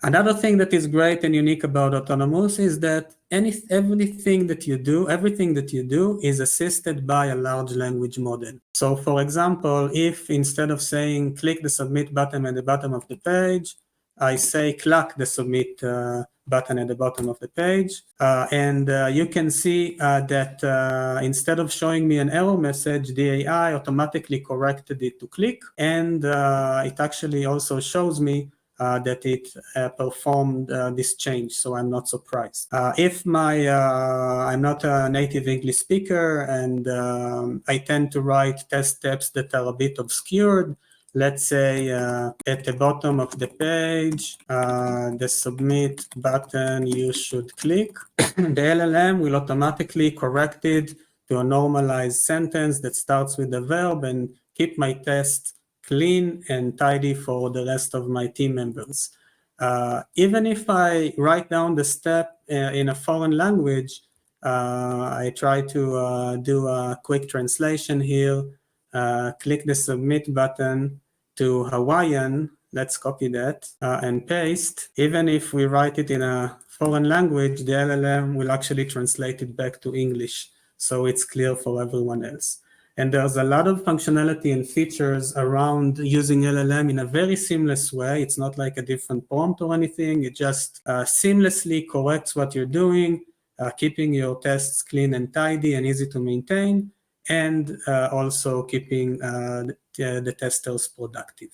Another thing that is great and unique about Autonomous is that everything that you do is assisted by a large language model. So for example, if instead of saying click the submit button at the bottom of the page, I say click the submit button at the bottom of the page, and you can see that instead of showing me an error message, the AI automatically corrected it to click, and it actually also shows me that it performed this change, so I'm not surprised. If I'm not a native English speaker and I tend to write test steps that are a bit obscured, let's say at the bottom of the page, the submit button you should click, the LLM will automatically correct it to a normalized sentence that starts with the verb and keep my test clean and tidy for the rest of my team members. Even if I write down the step in a foreign language, I try to do a quick translation here, click the submit button to Hawaiian, let's copy that and paste. Even if we write it in a foreign language, the LLM will actually translate it back to English, so it's clear for everyone else. And there's a lot of functionality and features around using LLM in a very seamless way. It's not like a different prompt or anything. It just seamlessly corrects what you're doing, keeping your tests clean and tidy and easy to maintain, and also keeping the testers productive.